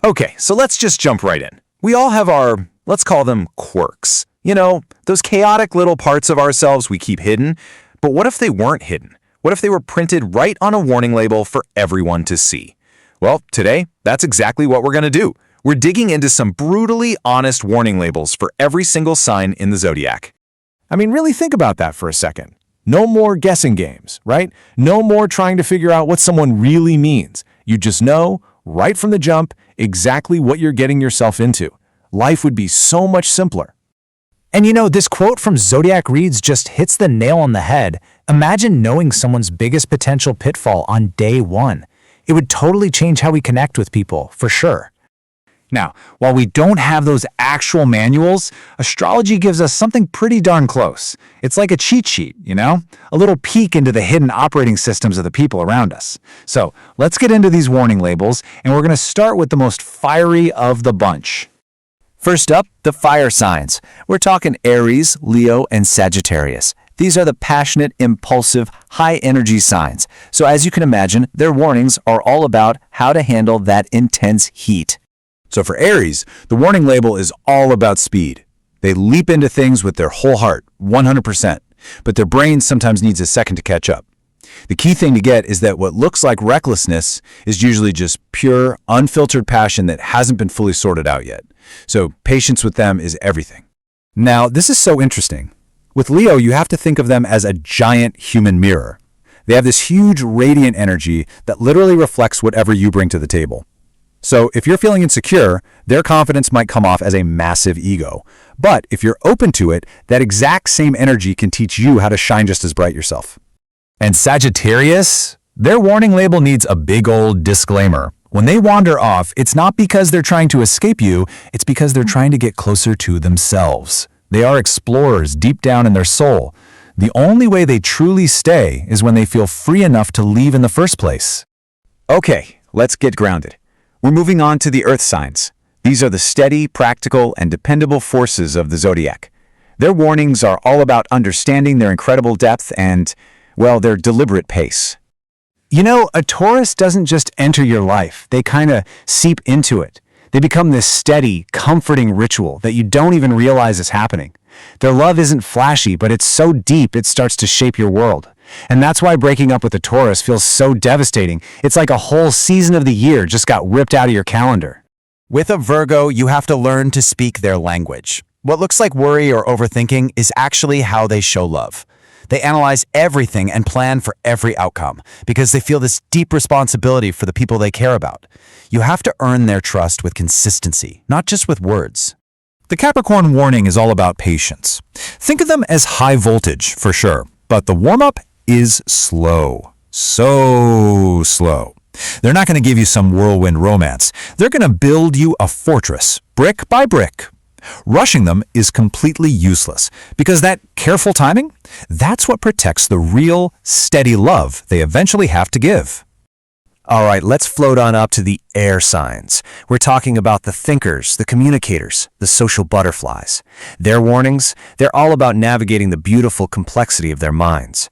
Okay, so let's just jump right in. We all have our, let's call them quirks. You know, those chaotic little parts of ourselves we keep hidden. But what if they weren't hidden? What if they were printed right on a warning label for everyone to see? Well, today, that's exactly what we're going to do. We're digging into some brutally honest warning labels for every single sign in the zodiac. I mean, really think about that for a second. No more guessing games, right? No more trying to figure out what someone really means. You just know, right from the jump, exactly what you're getting yourself into. Life would be so much simpler. And you know, this quote from Zodiac Reads just hits the nail on the head. Imagine knowing someone's biggest potential pitfall on day one. It would totally change how we connect with people, for sure. Now, while we don't have those actual manuals, astrology gives us something pretty darn close. It's like a cheat sheet, you know? A little peek into the hidden operating systems of the people around us. So, let's get into these warning labels, and we're going to start with the most fiery of the bunch. First up, the fire signs. We're talking Aries, Leo, and Sagittarius. These are the passionate, impulsive, high-energy signs. So as you can imagine, their warnings are all about how to handle that intense heat. So for Aries, the warning label is all about speed. They leap into things with their whole heart, 100%, but their brain sometimes needs a second to catch up. The key thing to get is that what looks like recklessness is usually just pure, unfiltered passion that hasn't been fully sorted out yet. So patience with them is everything. Now, this is so interesting. With Leo, you have to think of them as a giant human mirror. They have this huge radiant energy that literally reflects whatever you bring to the table. So if you're feeling insecure, their confidence might come off as a massive ego. But if you're open to it, that exact same energy can teach you how to shine just as bright yourself. And Sagittarius, their warning label needs a big old disclaimer. When they wander off, it's not because they're trying to escape you, it's because they're trying to get closer to themselves. They are explorers deep down in their soul. The only way they truly stay is when they feel free enough to leave in the first place. Okay, let's get grounded. We're moving on to the earth signs. These are the steady, practical, and dependable forces of the zodiac. Their warnings are all about understanding their incredible depth and, well, their deliberate pace. You know, a Taurus doesn't just enter your life. They kind of seep into it. They become this steady, comforting ritual that you don't even realize is happening. Their love isn't flashy, but it's so deep it starts to shape your world. And that's why breaking up with a Taurus feels so devastating. It's like a whole season of the year just got ripped out of your calendar. With a Virgo, you have to learn to speak their language. What looks like worry or overthinking is actually how they show love. They analyze everything and plan for every outcome because they feel this deep responsibility for the people they care about. You have to earn their trust with consistency, not just with words. The Capricorn warning is all about patience. Think of them as high voltage, for sure, but the warm-up is slow. So slow. They're not going to give you some whirlwind romance. They're going to build you a fortress, brick by brick. Rushing them is completely useless because that careful timing, that's what protects the real, steady love they eventually have to give. All right, let's float on up to the air signs. We're talking about the thinkers, the communicators, the social butterflies. Their warnings, they're all about navigating the beautiful complexity of their minds.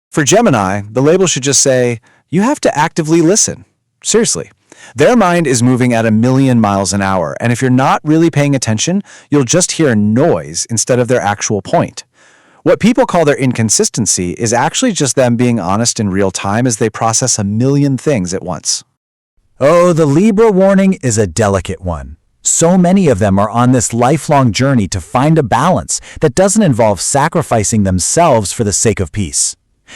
For Gemini, the label should just say, you have to actively listen. Seriously. Their mind is moving at 1,000,000 miles an hour, and if you're not really paying attention, you'll just hear noise instead of their actual point. What people call their inconsistency is actually just them being honest in real time as they process 1,000,000 things at once. Oh, the Libra warning is a delicate one. So many of them are on this lifelong journey to find a balance that doesn't involve sacrificing themselves for the sake of peace.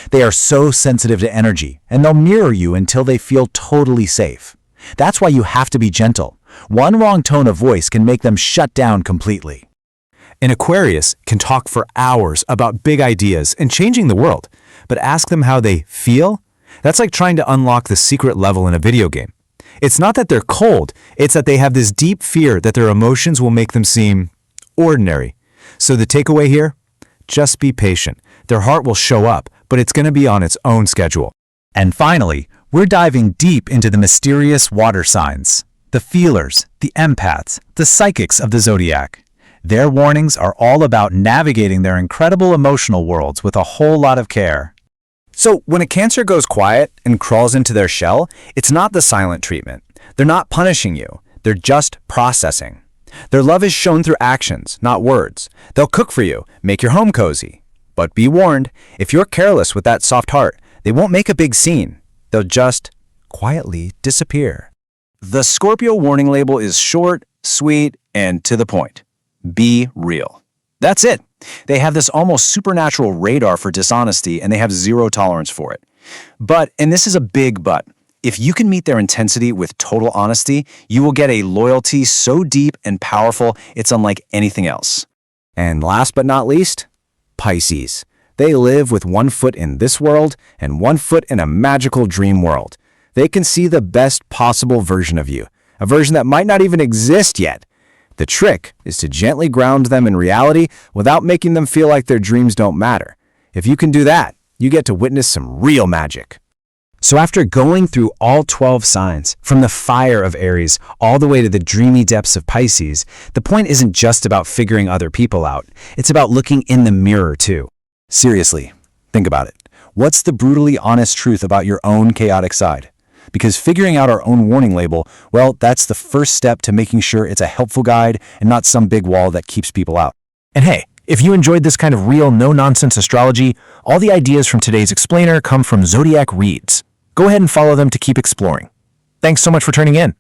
They are so sensitive to energy, and they'll mirror you until they feel totally safe. That's why you have to be gentle. One wrong tone of voice can make them shut down completely. An Aquarius can talk for hours about big ideas and changing the world, but ask them how they feel? That's like trying to unlock the secret level in a video game. It's not that they're cold, it's that they have this deep fear that their emotions will make them seem ordinary. So the takeaway here? Just be patient. Their heart will show up, but it's going to be on its own schedule. And finally, we're diving deep into the mysterious water signs, the feelers, the empaths, the psychics of the zodiac. Their warnings are all about navigating their incredible emotional worlds with a whole lot of care. So when a Cancer goes quiet and crawls into their shell, it's not the silent treatment. They're not punishing you. They're just processing. Their love is shown through actions, not words. They'll cook for you, make your home cozy. But be warned, if you're careless with that soft heart, they won't make a big scene. They'll just quietly disappear. The Scorpio warning label is short, sweet, and to the point. Be real. That's it. They have this almost supernatural radar for dishonesty, and they have zero tolerance for it. But, and this is a big but, if you can meet their intensity with total honesty, you will get a loyalty so deep and powerful it's unlike anything else. And last but not least, Pisces. They live with one foot in this world and one foot in a magical dream world. They can see the best possible version of you, a version that might not even exist yet. The trick is to gently ground them in reality without making them feel like their dreams don't matter. If you can do that, you get to witness some real magic. So after going through all 12 signs, from the fire of Aries all the way to the dreamy depths of Pisces, the point isn't just about figuring other people out. It's about looking in the mirror too. Seriously, think about it. What's the brutally honest truth about your own chaotic side? Because figuring out our own warning label, well, that's the first step to making sure it's a helpful guide and not some big wall that keeps people out. And hey, if you enjoyed this kind of real, no-nonsense astrology, all the ideas from today's explainer come from Zodiac Reads. Go ahead and follow them to keep exploring. Thanks so much for tuning in.